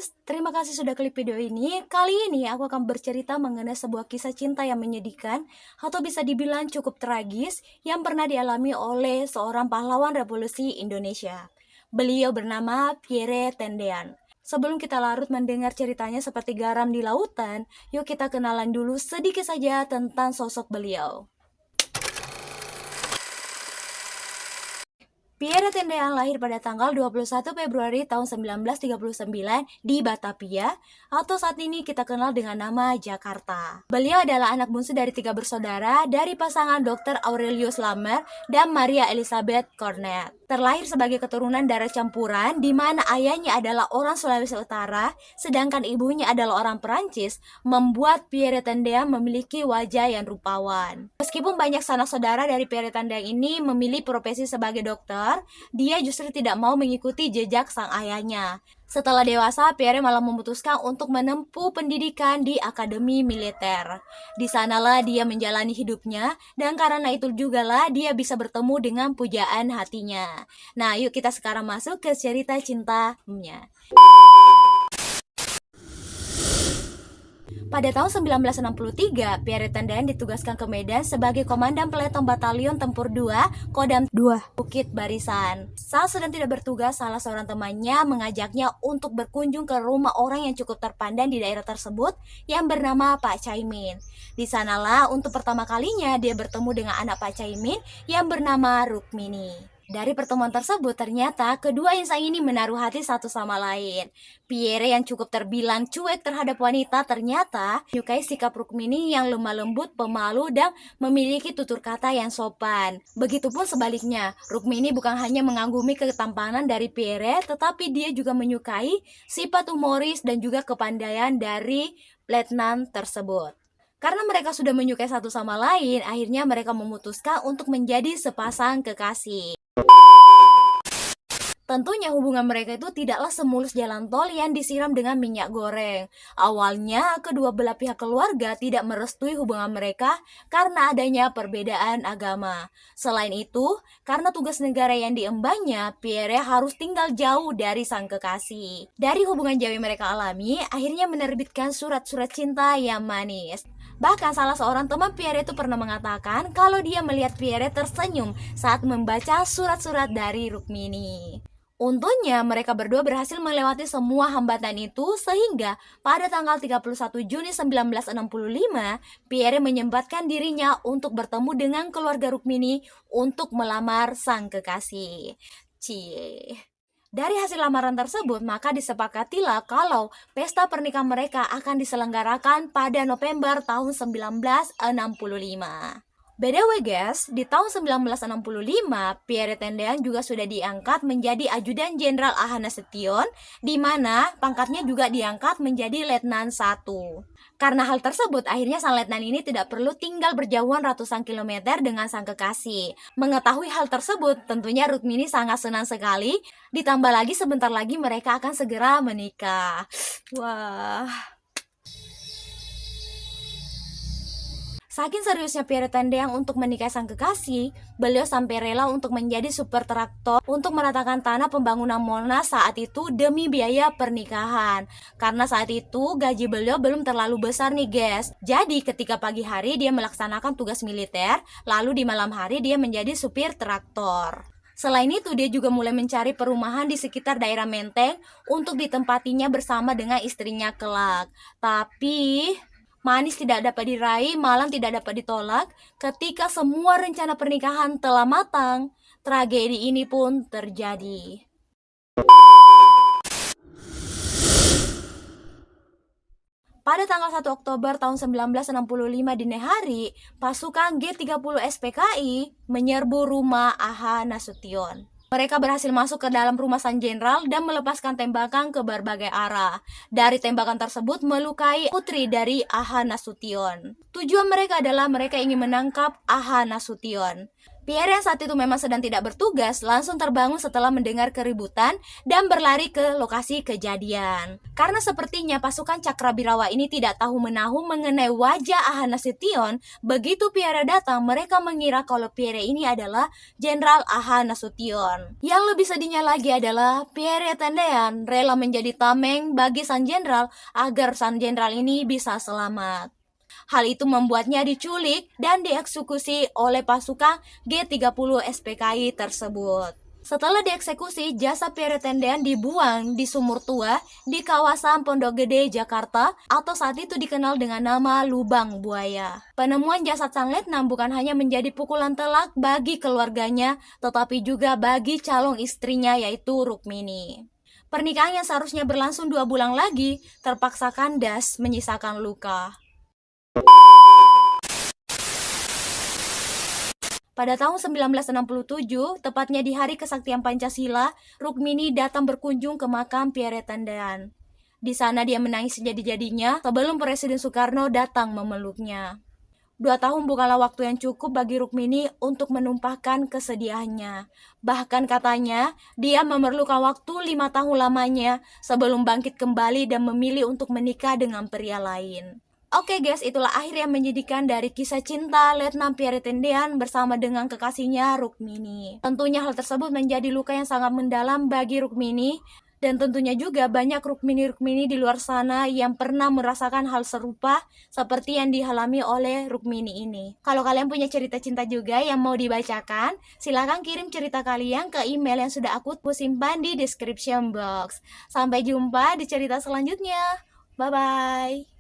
guys, terima kasih sudah klik video ini. Kali ini aku akan bercerita mengenai sebuah kisah cinta yang menyedihkan atau bisa dibilang cukup tragis yang pernah dialami oleh seorang pahlawan revolusi Indonesia. Beliau bernama Pierre Tendean. Sebelum kita larut mendengar ceritanya seperti garam di lautan, yuk kita kenalan dulu sedikit saja tentang sosok beliau. Pierre Tendean lahir pada tanggal 21 Februari tahun 1939 di Batavia, atau saat ini kita kenal dengan nama Jakarta. Beliau adalah anak bungsu dari 3 bersaudara dari pasangan Dr. Aurelius Lamer dan Maria Elizabeth Cornet. Terlahir sebagai keturunan darah campuran, di mana ayahnya adalah orang Sulawesi Utara, sedangkan ibunya adalah orang Perancis, membuat Pierre Tendean memiliki wajah yang rupawan. Meskipun banyak sanak saudara dari Pierre Tendean ini memilih profesi sebagai dokter, dia justru tidak mau mengikuti jejak sang ayahnya. Setelah dewasa, Pierre malah memutuskan untuk menempuh pendidikan di akademi militer. Di sanalah dia menjalani hidupnya, dan karena itu jugalah dia bisa bertemu dengan pujaan hatinya. Nah, yuk kita sekarang masuk ke cerita cintanya. Pada tahun 1963, Pierre Tendean ditugaskan ke Medan sebagai Komandan Peleton Batalion Tempur 2, Kodam 2, Bukit Barisan. Saat sedang tidak bertugas, salah seorang temannya mengajaknya untuk berkunjung ke rumah orang yang cukup terpandang di daerah tersebut yang bernama Pak Caimin. Di sanalah untuk pertama kalinya dia bertemu dengan anak Pak Caimin yang bernama Rukmini. Dari pertemuan tersebut, ternyata kedua insan ini menaruh hati satu sama lain. Pierre yang cukup terbilang cuek terhadap wanita ternyata menyukai sikap Rukmini yang lemah lembut, pemalu, dan memiliki tutur kata yang sopan. Begitupun sebaliknya, Rukmini bukan hanya mengagumi ketampanan dari Pierre, tetapi dia juga menyukai sifat humoris dan juga kepandaian dari letnan tersebut. Karena mereka sudah menyukai satu sama lain, akhirnya mereka memutuskan untuk menjadi sepasang kekasih. Tentunya hubungan mereka itu tidaklah semulus jalan tol yang disiram dengan minyak goreng. Awalnya, kedua belah pihak keluarga tidak merestui hubungan mereka karena adanya perbedaan agama. Selain itu, karena tugas negara yang diembannya, Pierre harus tinggal jauh dari sang kekasih. Dari hubungan jauh yang mereka alami, akhirnya menerbitkan surat-surat cinta yang manis. Bahkan salah seorang teman Pierre itu pernah mengatakan kalau dia melihat Pierre tersenyum saat membaca surat-surat dari Rukmini. Untungnya mereka berdua berhasil melewati semua hambatan itu sehingga pada tanggal 31 Juni 1965 Pierre menyempatkan dirinya untuk bertemu dengan keluarga Rukmini untuk melamar sang kekasih. Cie. Dari hasil lamaran tersebut, maka disepakatilah kalau pesta pernikahan mereka akan diselenggarakan pada November tahun 1965. BTW guys, di tahun 1965, Pierre Tendean juga sudah diangkat menjadi Ajudan Jenderal A.H. Nasution, di mana pangkatnya juga diangkat menjadi Letnan 1. Karena hal tersebut, akhirnya sang letnan ini tidak perlu tinggal berjauhan ratusan kilometer dengan sang kekasih. Mengetahui hal tersebut, tentunya Rukmini sangat senang sekali, ditambah lagi sebentar lagi mereka akan segera menikah. Wah. Saking seriusnya Pierre Tendean untuk menikahi sang kekasih, beliau sampai rela untuk menjadi super traktor untuk meratakan tanah pembangunan Monas saat itu demi biaya pernikahan. Karena saat itu gaji beliau belum terlalu besar nih guys. Jadi ketika pagi hari dia melaksanakan tugas militer, lalu di malam hari dia menjadi supir traktor. Selain itu, dia juga mulai mencari perumahan di sekitar daerah Menteng untuk ditempatinya bersama dengan istrinya kelak. Tapi manis tidak dapat diraih, malam tidak dapat ditolak. Ketika semua rencana pernikahan telah matang, tragedi ini pun terjadi. Pada tanggal 1 Oktober tahun 1965 dini hari, pasukan G30 SPKI menyerbu rumah A.H. Nasution. Mereka berhasil masuk ke dalam rumah sang jenderal dan melepaskan tembakan ke berbagai arah. Dari tembakan tersebut melukai putri dari A.H. Nasution. Tujuan mereka adalah mereka ingin menangkap A.H. Nasution. Pierre yang saat itu memang sedang tidak bertugas langsung terbangun setelah mendengar keributan dan berlari ke lokasi kejadian. Karena sepertinya pasukan Cakrabirawa ini tidak tahu-menahu mengenai wajah Aha Nasution, begitu Pierre datang mereka mengira kalau Pierre ini adalah Jenderal Aha Nasution. Yang lebih sedihnya lagi adalah Pierre Tendean rela menjadi tameng bagi Sang Jenderal agar Sang Jenderal ini bisa selamat. Hal itu membuatnya diculik dan dieksekusi oleh pasukan G30 SPKI tersebut. Setelah dieksekusi, jasad Pierre Tendean dibuang di sumur tua di kawasan Pondok Gede, Jakarta, atau saat itu dikenal dengan nama Lubang Buaya. Penemuan jasad sang letnan bukan hanya menjadi pukulan telak bagi keluarganya, tetapi juga bagi calon istrinya yaitu Rukmini. Pernikahan yang seharusnya berlangsung 2 bulan lagi, terpaksa kandas menyisakan luka. Pada tahun 1967, tepatnya di Hari Kesaktian Pancasila, Rukmini datang berkunjung ke makam Pierre Tendean. Di sana dia menangis sejadi-jadinya sebelum Presiden Soekarno datang memeluknya. 2 tahun bukanlah waktu yang cukup bagi Rukmini untuk menumpahkan kesedihannya. Bahkan katanya, dia memerlukan waktu 5 tahun lamanya sebelum bangkit kembali dan memilih untuk menikah dengan pria lain. Oke guys, itulah akhir yang menyedihkan dari kisah cinta Letnan Pierre Tendean bersama dengan kekasihnya Rukmini. Tentunya hal tersebut menjadi luka yang sangat mendalam bagi Rukmini, dan tentunya juga banyak Rukmini-Rukmini di luar sana yang pernah merasakan hal serupa seperti yang dialami oleh Rukmini ini. Kalau kalian punya cerita cinta juga yang mau dibacakan, silahkan kirim cerita kalian ke email yang sudah aku simpan di description box. Sampai jumpa di cerita selanjutnya. Bye-bye.